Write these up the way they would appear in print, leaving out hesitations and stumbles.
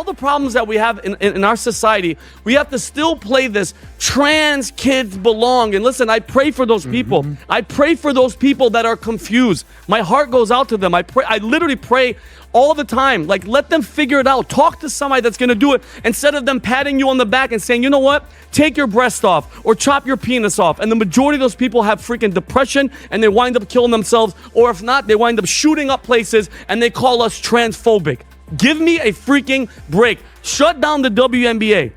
all the problems that we have in our society, we have to still play this trans kids belong. And listen, I pray for those people. I pray for those people that are confused. My heart goes out to them. I literally pray all the time. Like, let them figure it out. Talk to somebody that's going to do it instead of them patting you on the back and saying, you know what? Take your breast off or chop your penis off. And the majority of those people have freaking depression and they wind up killing themselves. Or if not, they wind up shooting up places and they call us transphobic. Give me a freaking break. Shut down the WNBA.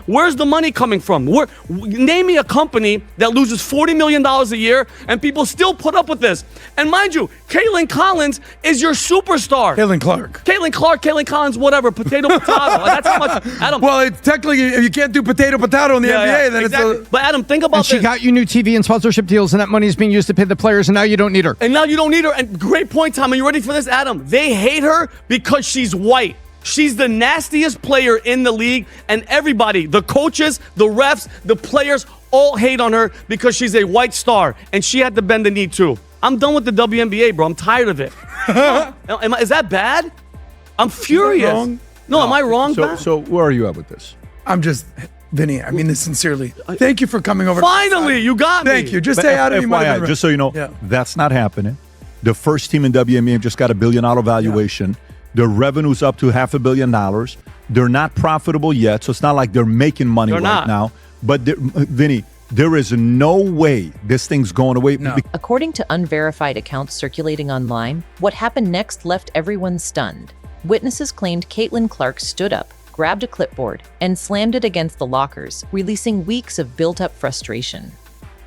Where's the money coming from? Name me a company that loses $40 million a year and people still put up with this. And mind you, Caitlin Collins is your superstar. Caitlin Clark, Collins, whatever. Potato. That's how much, Adam. Well, it's technically, if you can't do potato in the NBA, then exactly. But Adam, think about this. And she got you new TV and sponsorship deals, and that money is being used to pay the players, and now you don't need her. And great point, Tom. Are you ready for this, Adam? They hate her because she's white. She's the nastiest player in the league, and everybody, the coaches, the refs, the players, all hate on her because she's a white star, and she had to bend the knee too. I'm done with the WNBA, bro. I'm tired of it. Is that bad? I'm furious. Wrong? No, am I wrong? So where are you at with this? I'm just, Vinny, I mean this sincerely. Thank you for coming over. Finally, you got me. Thank you. Just say out of you. Just so you know, that's not happening. The first team in WNBA just got $1 billion valuation. Yeah. The revenue's up to $500 million. They're not profitable yet, so it's not like they're making money now. But Vinny, there is no way this thing's going away. No. According to unverified accounts circulating online, what happened next left everyone stunned. Witnesses claimed Caitlin Clark stood up, grabbed a clipboard, and slammed it against the lockers, releasing weeks of built-up frustration.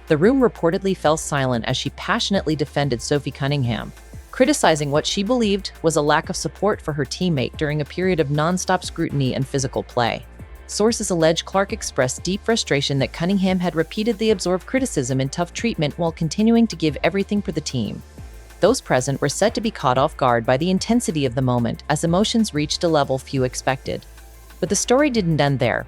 The room reportedly fell silent as she passionately defended Sophie Cunningham, criticizing what she believed was a lack of support for her teammate during a period of nonstop scrutiny and physical play. Sources allege Clark expressed deep frustration that Cunningham had repeatedly absorbed criticism and tough treatment while continuing to give everything for the team. Those present were said to be caught off guard by the intensity of the moment as emotions reached a level few expected. But the story didn't end there.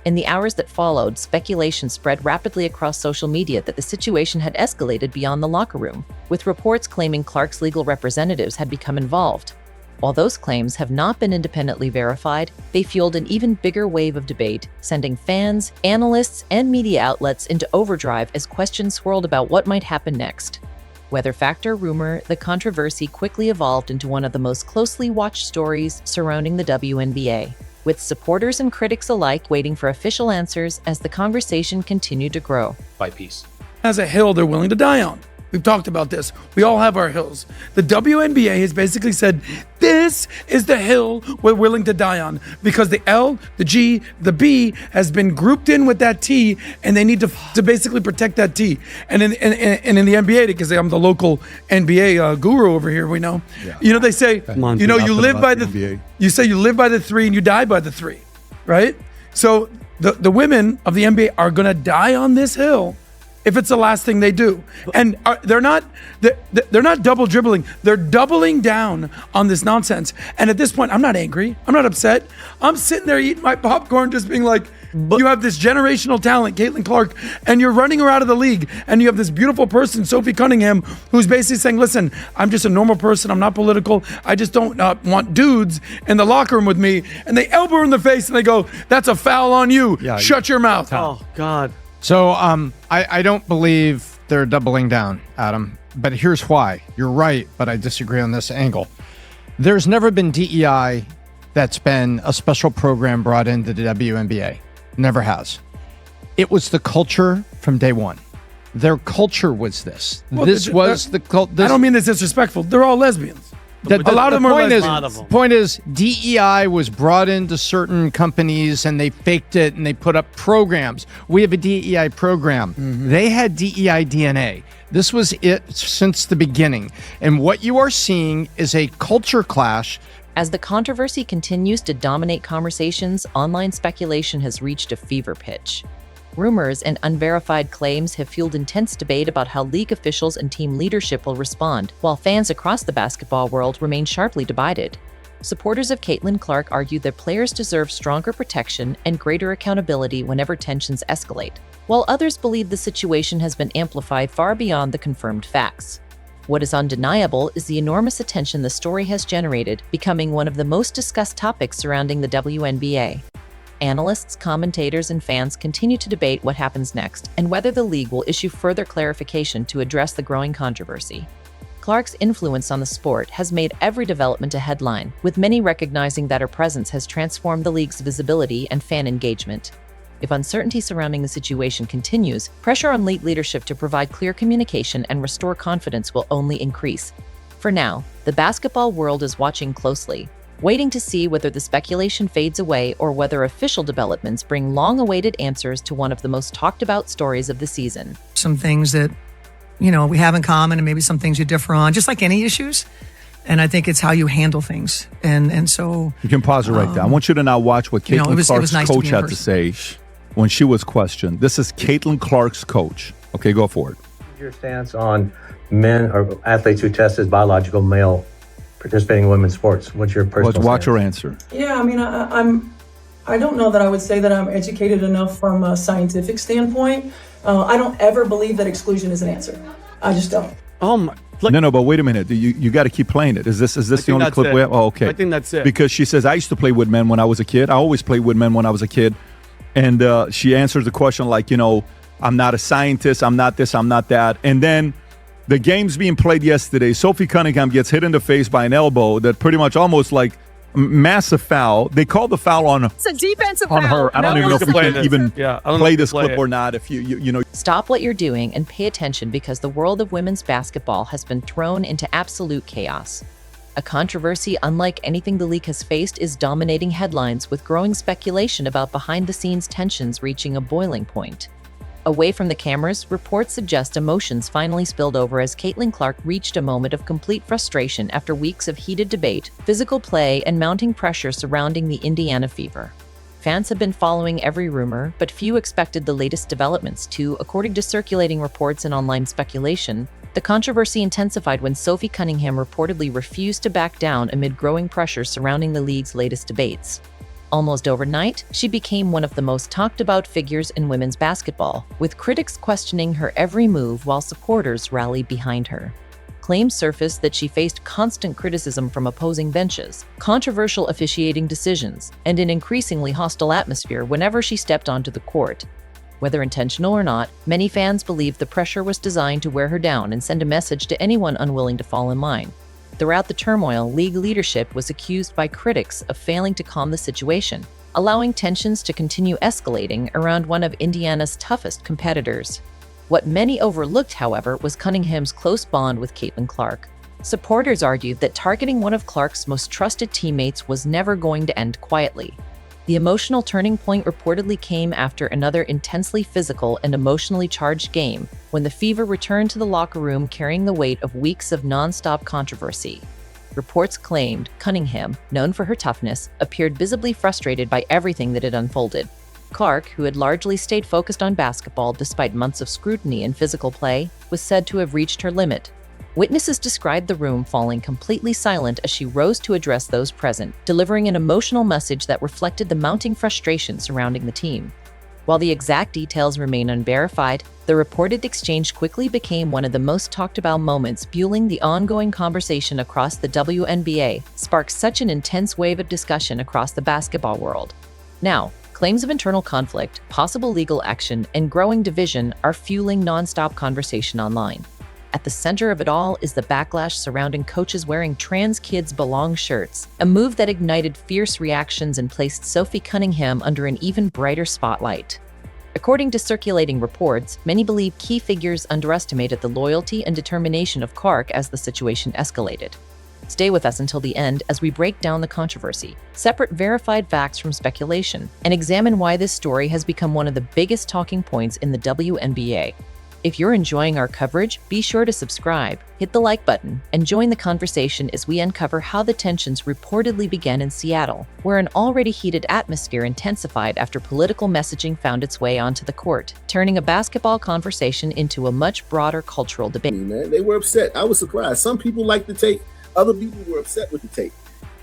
In the hours that followed, speculation spread rapidly across social media that the situation had escalated beyond the locker room, with reports claiming Clark's legal representatives had become involved. While those claims have not been independently verified, they fueled an even bigger wave of debate, sending fans, analysts, and media outlets into overdrive as questions swirled about what might happen next. Whether fact or rumor, the controversy quickly evolved into one of the most closely watched stories surrounding the WNBA, with supporters and critics alike waiting for official answers as the conversation continued to grow. By piece. Has a hill they're willing to die on. We've talked about this. We all have our hills. The WNBA has basically said, this is the hill we're willing to die on because the L, the G, the B has been grouped in with that T, and they need to basically protect that T. And in the NBA, because I'm the local NBA guru over here, we know. Yeah. You know, they say, you live by you say you live by the 3 and you die by the 3, right? So the women of the NBA are going to die on this hill if it's the last thing they do. And they're not double dribbling. They're doubling down on this nonsense. And at this point, I'm not angry. I'm not upset. I'm sitting there eating my popcorn just being like, you have this generational talent, Caitlin Clark, and you're running her out of the league. And you have this beautiful person, Sophie Cunningham, who's basically saying, listen, I'm just a normal person. I'm not political. I just don't want dudes in the locker room with me. And they elbow her in the face and they go, that's a foul on you. Yeah, shut your mouth. Oh, God. So I don't believe they're doubling down, Adam. But here's why. You're right, but I disagree on this angle. There's never been DEI that's been a special program brought into the WNBA. Never has. It was the culture from day one. Their culture was this. Well, the culture. I don't mean this disrespectful. They're all lesbians. A lot of them are lesbians. Point is, DEI was brought into certain companies and they faked it and they put up programs. We have a DEI program. Mm-hmm. They had DEI DNA. This was it since the beginning. And what you are seeing is a culture clash. As the controversy continues to dominate conversations, online speculation has reached a fever pitch. Rumors and unverified claims have fueled intense debate about how league officials and team leadership will respond, while fans across the basketball world remain sharply divided. Supporters of Caitlin Clark argue that players deserve stronger protection and greater accountability whenever tensions escalate, while others believe the situation has been amplified far beyond the confirmed facts. What is undeniable is the enormous attention the story has generated, becoming one of the most discussed topics surrounding the WNBA. Analysts, commentators, and fans continue to debate what happens next and whether the league will issue further clarification to address the growing controversy. Clark's influence on the sport has made every development a headline, with many recognizing that her presence has transformed the league's visibility and fan engagement. If uncertainty surrounding the situation continues, pressure on league leadership to provide clear communication and restore confidence will only increase. For now, the basketball world is watching closely, waiting to see whether the speculation fades away or whether official developments bring long-awaited answers to one of the most talked-about stories of the season. Some things that, we have in common and maybe some things you differ on, just like any issues. And I think it's how you handle things. And so... You can pause it right there. I want you to now watch what Caitlin Clark's nice coach had to say when she was questioned. This is Caitlin Clark's coach. Okay, go for it. Your stance on men or athletes who test as biological male participating in women's sports? What's your personal Let's watch stance? her answer. Yeah, I mean, I don't know that I would say that I'm educated enough from a scientific standpoint. I don't ever believe that exclusion is an answer. I just don't. Oh my! No, but wait a minute. You got to keep playing it. Is this the only clip we have? Oh, okay. I think that's it. Because she says, I used to play with men when I was a kid. I always played with men when I was a kid. And she answers the question like, I'm not a scientist. I'm not this. I'm not that. And then the game's being played yesterday. Sophie Cunningham gets hit in the face by an elbow that pretty much almost like massive foul. They called the foul on It's a defensive on foul. her. I don't even know if we can even play this clip it. or not. If you know. Stop what you're doing and pay attention, because the world of women's basketball has been thrown into absolute chaos. A controversy unlike anything the league has faced is dominating headlines, with growing speculation about behind-the-scenes tensions reaching a boiling point. Away from the cameras, reports suggest emotions finally spilled over as Caitlin Clark reached a moment of complete frustration after weeks of heated debate, physical play, and mounting pressure surrounding the Indiana Fever. Fans have been following every rumor, but few expected the latest developments to, according to circulating reports and online speculation, the controversy intensified when Sophie Cunningham reportedly refused to back down amid growing pressure surrounding the league's latest debates. Almost overnight, she became one of the most talked-about figures in women's basketball, with critics questioning her every move while supporters rallied behind her. Claims surfaced that she faced constant criticism from opposing benches, controversial officiating decisions, and an increasingly hostile atmosphere whenever she stepped onto the court. Whether intentional or not, many fans believe the pressure was designed to wear her down and send a message to anyone unwilling to fall in line. Throughout the turmoil, league leadership was accused by critics of failing to calm the situation, allowing tensions to continue escalating around one of Indiana's toughest competitors. What many overlooked, however, was Cunningham's close bond with Caitlin Clark. Supporters argued that targeting one of Clark's most trusted teammates was never going to end quietly. The emotional turning point reportedly came after another intensely physical and emotionally charged game, when the Fever returned to the locker room carrying the weight of weeks of non-stop controversy. Reports claimed Cunningham, known for her toughness, appeared visibly frustrated by everything that had unfolded. Clark, who had largely stayed focused on basketball despite months of scrutiny and physical play, was said to have reached her limit. Witnesses described the room falling completely silent as she rose to address those present, delivering an emotional message that reflected the mounting frustration surrounding the team. While the exact details remain unverified, the reported exchange quickly became one of the most talked about moments, fueling the ongoing conversation across the WNBA, sparked such an intense wave of discussion across the basketball world. Now, claims of internal conflict, possible legal action, and growing division are fueling non-stop conversation online. At the center of it all is the backlash surrounding coaches wearing Trans Kids Belong shirts, a move that ignited fierce reactions and placed Sophie Cunningham under an even brighter spotlight. According to circulating reports, many believe key figures underestimated the loyalty and determination of Clark as the situation escalated. Stay with us until the end as we break down the controversy, separate verified facts from speculation, and examine why this story has become one of the biggest talking points in the WNBA. If you're enjoying our coverage, be sure to subscribe, hit the like button, and join the conversation as we uncover how the tensions reportedly began in Seattle, where an already heated atmosphere intensified after political messaging found its way onto the court, turning a basketball conversation into a much broader cultural debate. Man, they were upset. I was surprised. Some people liked the take. Other people were upset with the take.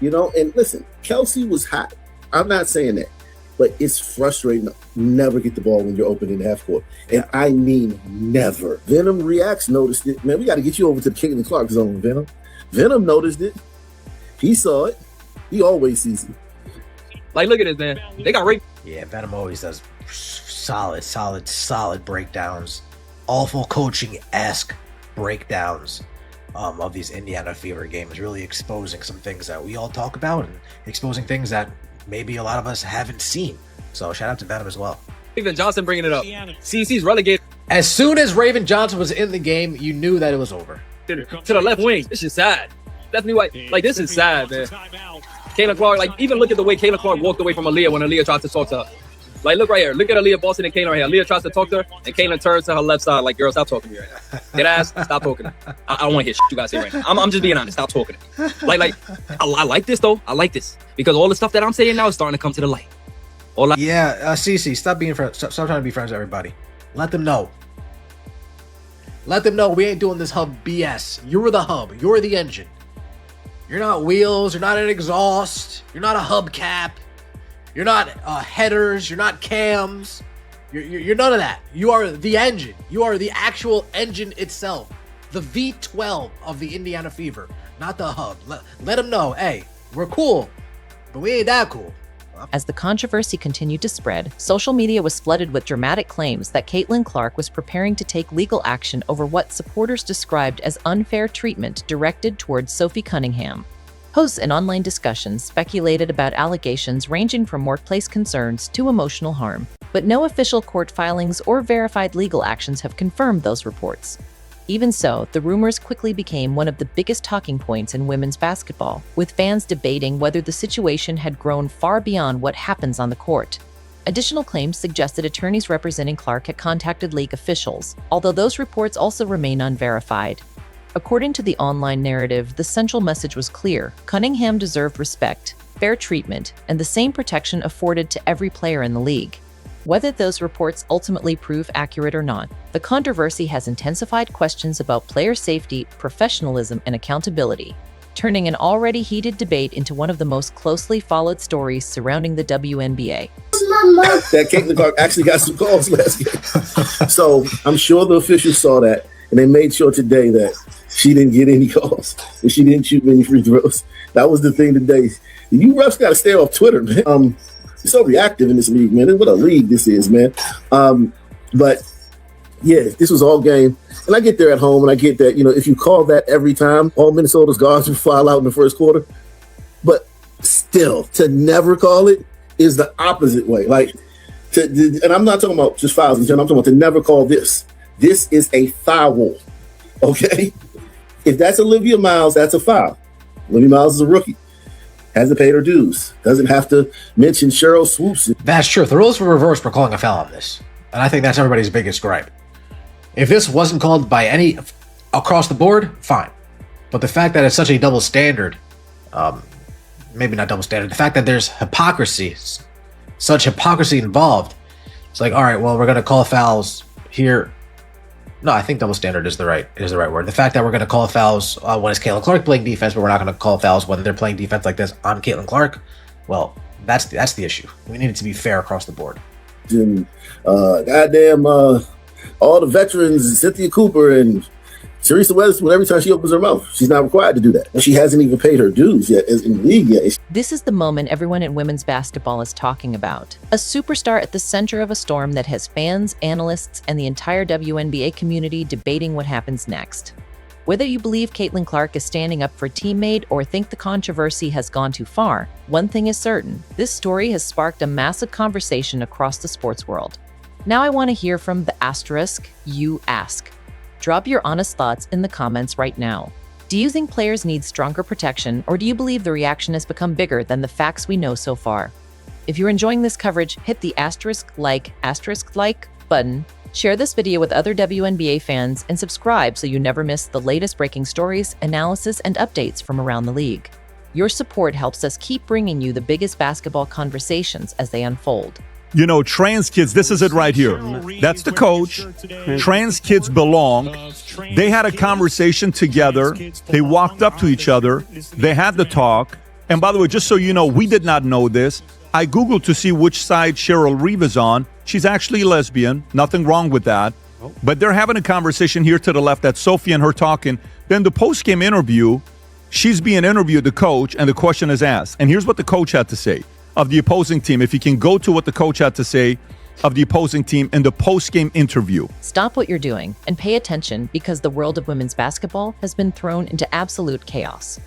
And listen, Kelsey was hot. I'm not saying that. But it's frustrating to never get the ball when you're open in the half court. And I mean never. Venom Reacts noticed it. Man, we got to get you over to the Caitlin Clark zone, Venom. Venom noticed it. He saw it. He always sees it. Like, look at this, man. They got raped. Yeah, Venom always does solid breakdowns. Awful coaching-esque breakdowns of these Indiana Fever games, really exposing some things that we all talk about and exposing things that maybe a lot of us haven't seen. So shout out to Venom as well. Raven Johnson bringing it up. CC's relegated. As soon as Raven Johnson was in the game, you knew that it was over. To the left wing. This is sad. Stephanie White. Like, this is sad, man. Caitlin Clark, like, even look at the way Caitlin Clark walked away from Aaliyah when Aaliyah tried to talk to her. Like, look right here. Look at Aaliyah Boston and Caitlin right here. Aaliyah tries to talk to her, and Caitlin turns to her left side like, girl, stop talking to me right now. Get ass, stop talking to me. I don't want to hear shit you guys say right now. I'm just being honest. Stop talking to me. Like, I like this, though. I like this. Because all the stuff that I'm saying now is starting to come to the light. Cece, stop being friends. Stop trying to be friends with everybody. Let them know. Let them know we ain't doing this hub BS. You're the hub. You're the engine. You're not wheels. You're not an exhaust. You're not a hubcap. You're not headers. You're not cams. You're none of that. You are the engine. You are the actual engine itself. The V12 of the Indiana Fever, not the hub. Let them know, hey, we're cool, but we ain't that cool. As the controversy continued to spread, social media was flooded with dramatic claims that Caitlin Clark was preparing to take legal action over what supporters described as unfair treatment directed towards Sophie Cunningham. Hosts and online discussions speculated about allegations ranging from workplace concerns to emotional harm, but no official court filings or verified legal actions have confirmed those reports. Even so, the rumors quickly became one of the biggest talking points in women's basketball, with fans debating whether the situation had grown far beyond what happens on the court. Additional claims suggested attorneys representing Clark had contacted league officials, although those reports also remain unverified. According to the online narrative, the central message was clear: Cunningham deserved respect, fair treatment, and the same protection afforded to every player in the league. Whether those reports ultimately prove accurate or not, the controversy has intensified questions about player safety, professionalism, and accountability, turning an already heated debate into one of the most closely followed stories surrounding the WNBA. That Caitlin Clark actually got some calls last game. So I'm sure the officials saw that, and they made sure today that she didn't get any calls and she didn't shoot many free throws. That was the thing today. You refs got to stay off Twitter, man. So reactive in this league, man. What a league this is, man. But yeah, this was all game. And I get there at home and I get that, if you call that every time, all Minnesota's guards would file out in the first quarter. But still, to never call it is the opposite way. And I'm not talking about just fouls, I'm talking about to never call this. This is a foul, okay? If that's Olivia Miles, that's a foul. Olivia Miles is a rookie. Hasn't paid her dues. Doesn't have to mention Cheryl Swoops. That's true. The roles were reversed for calling a foul on this. And I think that's everybody's biggest gripe. If this wasn't called by any across the board, fine. But the fact that it's such a double standard, maybe not double standard, the fact that there's such hypocrisy involved, it's like, all right, well, we're going to call fouls here. No, I think double standard is the right word. The fact that we're going to call fouls when it's Caitlin Clark playing defense, but we're not going to call fouls when they're playing defense like this on Caitlin Clark, well, that's the issue. We need it to be fair across the board. And all the veterans, Cynthia Cooper and Teresa Weatherspoon, every time she opens her mouth, she's not required to do that. And she hasn't even paid her dues yet in the league yet. This is the moment everyone in women's basketball is talking about. A superstar at the center of a storm that has fans, analysts, and the entire WNBA community debating what happens next. Whether you believe Caitlin Clark is standing up for a teammate or think the controversy has gone too far, one thing is certain: this story has sparked a massive conversation across the sports world. Now I want to hear from the asterisk you ask. Drop your honest thoughts in the comments right now. Do you think players need stronger protection, or do you believe the reaction has become bigger than the facts we know so far? If you're enjoying this coverage, hit the asterisk like button, share this video with other WNBA fans, and subscribe so you never miss the latest breaking stories, analysis, and updates from around the league. Your support helps us keep bringing you the biggest basketball conversations as they unfold. Trans kids, this is it right here. That's the coach. Trans kids belong. They had a conversation together. They walked up to each other. They had the talk. And by the way, just so you know, we did not know this. I Googled to see which side Cheryl Reeve is on. She's actually a lesbian. Nothing wrong with that. But they're having a conversation here to the left. That's Sophie and her talking. Then the post-game interview, she's being interviewed, the coach, and the question is asked. And here's what the coach had to say of the opposing team. If you can go to what the coach had to say of the opposing team in the post-game interview. Stop what you're doing and pay attention because the world of women's basketball has been thrown into absolute chaos.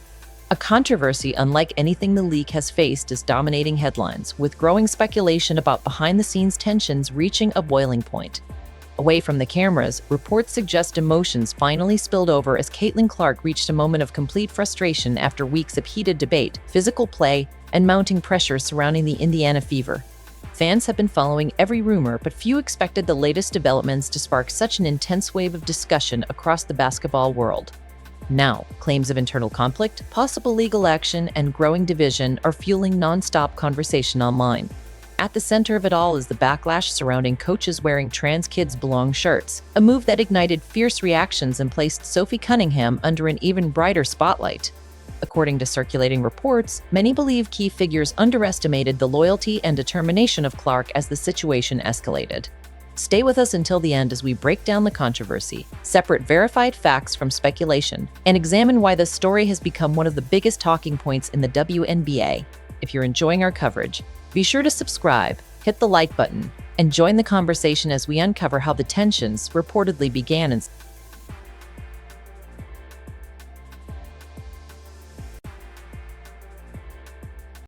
A controversy unlike anything the league has faced is dominating headlines, with growing speculation about behind-the-scenes tensions reaching a boiling point. Away from the cameras, reports suggest emotions finally spilled over as Caitlin Clark reached a moment of complete frustration after weeks of heated debate, physical play, and mounting pressure surrounding the Indiana Fever. Fans have been following every rumor, but few expected the latest developments to spark such an intense wave of discussion across the basketball world. Now, claims of internal conflict, possible legal action, and growing division are fueling non-stop conversation online. At the center of it all is the backlash surrounding coaches wearing Trans Kids Belong shirts, a move that ignited fierce reactions and placed Sophie Cunningham under an even brighter spotlight. According to circulating reports, many believe key figures underestimated the loyalty and determination of Clark as the situation escalated. Stay with us until the end as we break down the controversy, separate verified facts from speculation, and examine why this story has become one of the biggest talking points in the WNBA. If you're enjoying our coverage, be sure to subscribe, hit the like button, and join the conversation as we uncover how the tensions reportedly began in